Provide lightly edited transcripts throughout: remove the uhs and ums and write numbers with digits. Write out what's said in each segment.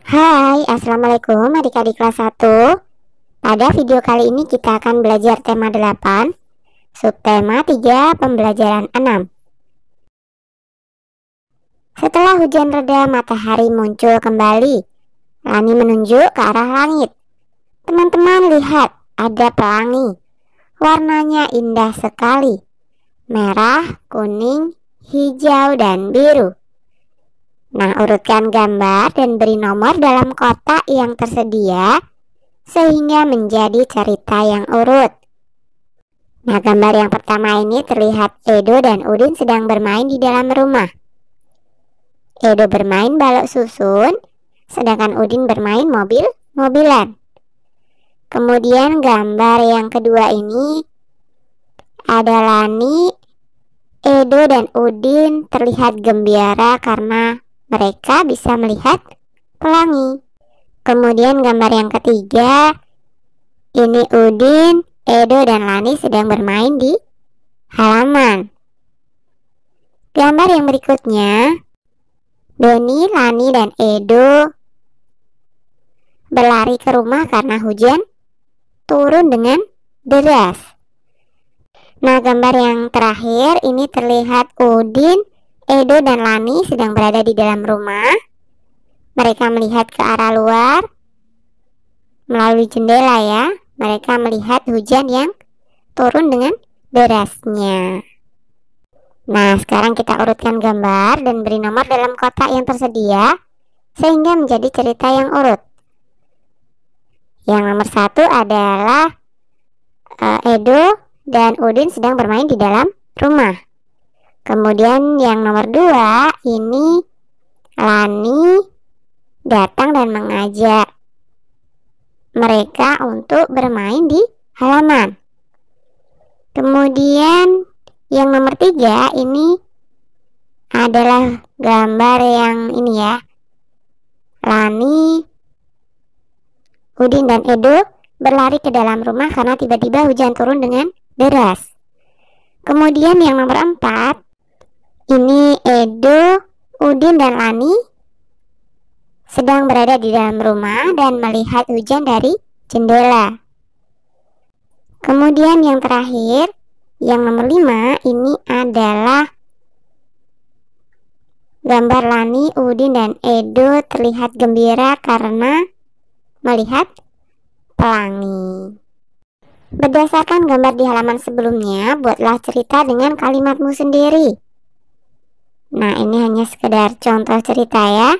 Hai, Assalamualaikum adik-adik kelas 1. Pada video kali ini kita akan belajar tema 8, subtema 3, pembelajaran 6. Setelah hujan reda, matahari muncul kembali. Lani menunjuk ke arah langit. Teman-teman lihat, ada pelangi. Warnanya indah sekali. Merah, kuning, hijau, dan biru. Nah, urutkan gambar dan beri nomor dalam kotak yang tersedia sehingga menjadi cerita yang urut. Nah, gambar yang pertama ini terlihat Edo dan Udin sedang bermain di dalam rumah. Edo bermain balok susun, sedangkan Udin bermain mobil-mobilan. Kemudian gambar yang kedua ini ada Lani, Edo, dan Udin terlihat gembira karena mereka bisa melihat pelangi. Kemudian gambar yang ketiga, ini Udin, Edo, dan Lani sedang bermain di halaman. Gambar yang berikutnya, Beni, Lani, dan Edo berlari ke rumah karena hujan turun dengan deras. Nah, gambar yang terakhir ini terlihat Udin, Edo, dan Lani sedang berada di dalam rumah. Mereka melihat ke arah luar melalui jendela ya. Mereka melihat hujan yang turun dengan derasnya. Nah, sekarang kita urutkan gambar dan beri nomor dalam kotak yang tersedia sehingga menjadi cerita yang urut. Yang nomor 1 adalah Edo dan Udin sedang bermain di dalam rumah. Kemudian yang nomor 2 ini Lani datang dan mengajak mereka untuk bermain di halaman. Kemudian yang nomor 3 ini adalah gambar yang ini ya. Lani, Udin, dan Edo berlari ke dalam rumah karena tiba-tiba hujan turun dengan deras. Kemudian yang nomor 4 ini Edo, Udin, dan Lani sedang berada di dalam rumah dan melihat hujan dari jendela. Kemudian yang terakhir, yang nomor 5 ini adalah gambar Lani, Udin, dan Edo terlihat gembira karena melihat pelangi. Berdasarkan gambar di halaman sebelumnya, buatlah cerita dengan kalimatmu sendiri. Nah, ini hanya sekedar contoh cerita ya.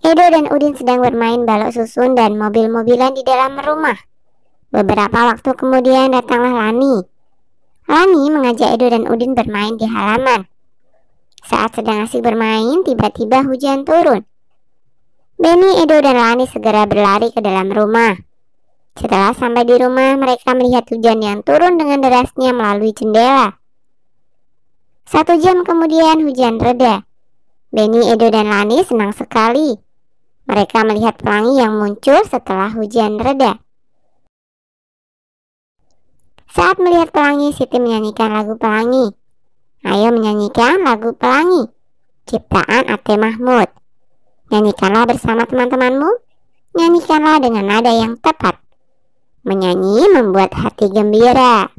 Edo dan Udin sedang bermain balok susun dan mobil-mobilan di dalam rumah. Beberapa waktu kemudian datanglah Lani. Lani mengajak Edo dan Udin bermain di halaman. Saat sedang asik bermain, tiba-tiba hujan turun. Beni, Edo, dan Lani segera berlari ke dalam rumah. Setelah sampai di rumah, mereka melihat hujan yang turun dengan derasnya melalui jendela. 1 jam kemudian hujan reda. Beni, Edo, dan Lani senang sekali. Mereka melihat pelangi yang muncul setelah hujan reda. Saat melihat pelangi, Siti menyanyikan lagu pelangi. Ayo menyanyikan lagu pelangi, ciptaan Ate Mahmud. Nyanyikanlah bersama teman-temanmu. Nyanyikanlah dengan nada yang tepat. Menyanyi membuat hati gembira.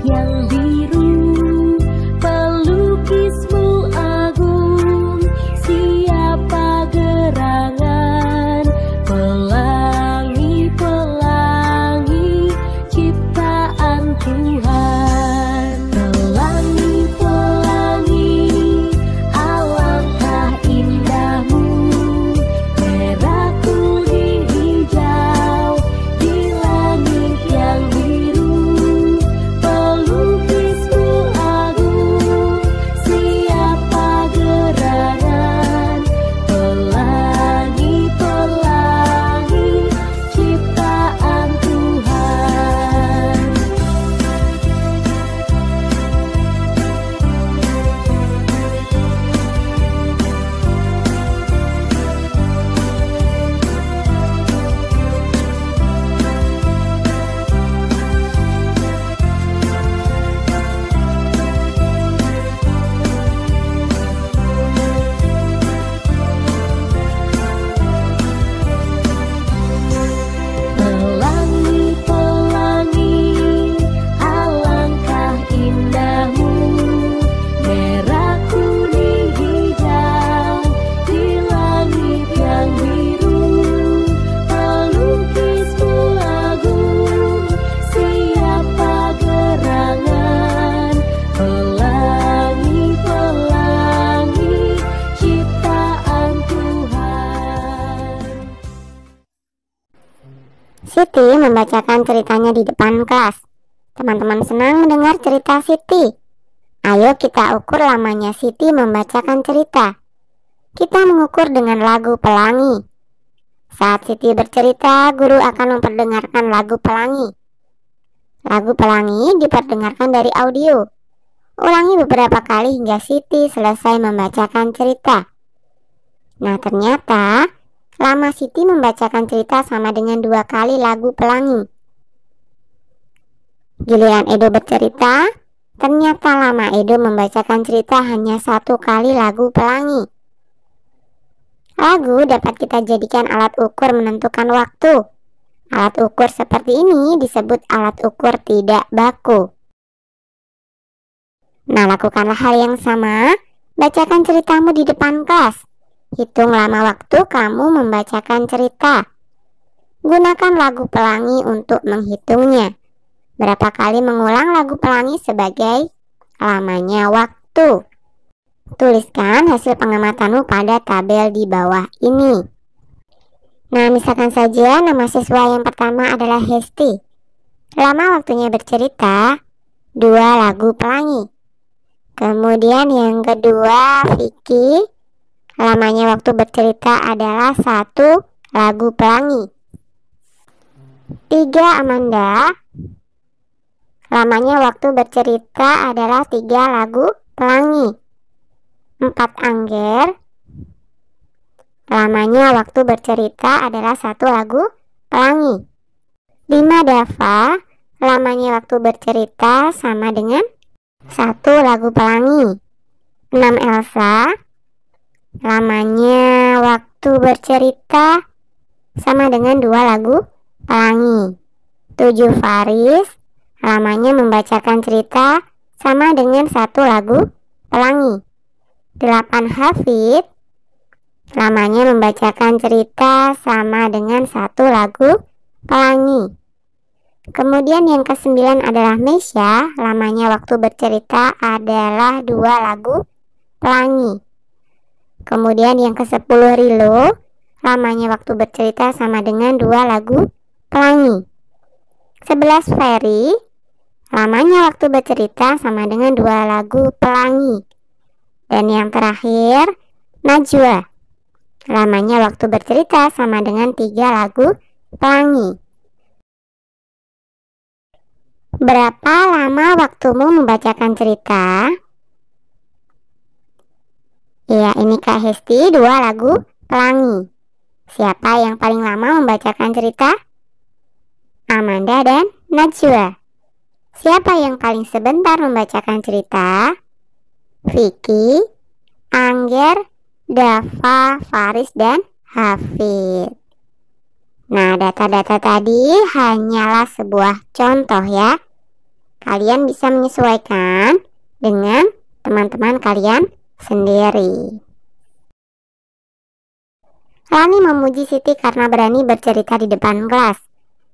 Yang biru pelukis Siti membacakan ceritanya di depan kelas. Teman-teman senang mendengar cerita Siti. Ayo kita ukur lamanya Siti membacakan cerita. Kita mengukur dengan lagu pelangi. Saat Siti bercerita, guru akan memperdengarkan lagu pelangi. Lagu pelangi diperdengarkan dari audio. Ulangi beberapa kali hingga Siti selesai membacakan cerita. Nah, ternyata lama Siti membacakan cerita sama dengan 2 kali lagu pelangi. Giliran Edo bercerita, ternyata lama Edo membacakan cerita hanya 1 kali lagu pelangi. Lagu dapat kita jadikan alat ukur menentukan waktu. Alat ukur seperti ini disebut alat ukur tidak baku. Nah, lakukanlah hal yang sama. Bacakan ceritamu di depan kelas. Hitung lama waktu kamu membacakan cerita. Gunakan lagu pelangi untuk menghitungnya. Berapa kali mengulang lagu pelangi sebagai lamanya waktu. Tuliskan hasil pengamatanmu pada tabel di bawah ini. Nah, misalkan saja nama siswa yang pertama adalah Hesti. Lama waktunya bercerita 2 lagu pelangi. Kemudian yang kedua Vicky. Lamanya waktu bercerita adalah 1 lagu pelangi. 3 Amanda. Lamanya waktu bercerita adalah 3 lagu pelangi. 4 Angger. Lamanya waktu bercerita adalah 1 lagu pelangi. 5 Dava. Lamanya waktu bercerita sama dengan 1 lagu pelangi. 6 Elsa. Lamanya waktu bercerita sama dengan 2 lagu pelangi. 7 Faris. Lamanya membacakan cerita sama dengan 1 lagu pelangi. 8 Hafid. Lamanya membacakan cerita sama dengan 1 lagu pelangi. Kemudian yang ke-9 adalah Mesya. Lamanya waktu bercerita adalah 2 lagu pelangi. Kemudian yang ke-10 Rilo. Lamanya waktu bercerita sama dengan 2 lagu pelangi. 11 Ferry. Lamanya waktu bercerita sama dengan 2 lagu pelangi. Dan yang terakhir Najwa. Lamanya waktu bercerita sama dengan 3 lagu pelangi. Berapa lama waktumu membacakan cerita? Ya, ini Kak Hesti 2 lagu pelangi. Siapa yang paling lama membacakan cerita? Amanda dan Najwa. Siapa yang paling sebentar membacakan cerita? Vicky, Angger, Dava, Faris, dan Hafid. Nah, data-data tadi hanyalah sebuah contoh ya. Kalian bisa menyesuaikan dengan teman-teman kalian sendiri. Lani memuji Siti karena berani bercerita di depan kelas.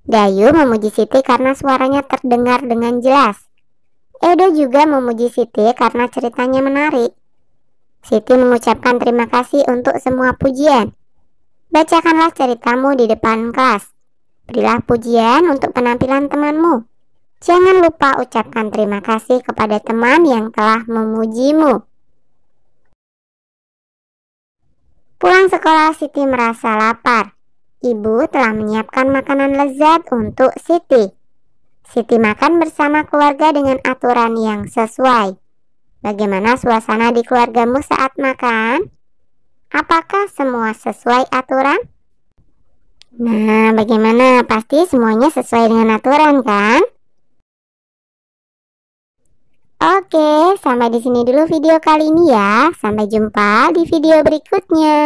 Dayu memuji Siti karena suaranya terdengar dengan jelas. Edo juga memuji Siti karena ceritanya menarik. Siti mengucapkan terima kasih untuk semua pujian. Bacakanlah ceritamu di depan kelas. Berilah pujian untuk penampilan temanmu. Jangan lupa ucapkan terima kasih kepada teman yang telah memujimu. Pulang sekolah, Siti merasa lapar. Ibu telah menyiapkan makanan lezat untuk Siti. Siti makan bersama keluarga dengan aturan yang sesuai. Bagaimana suasana di keluargamu saat makan? Apakah semua sesuai aturan? Nah, bagaimana? Pasti semuanya sesuai dengan aturan, kan? Oke, sampai di sini dulu video kali ini ya. Sampai jumpa di video berikutnya.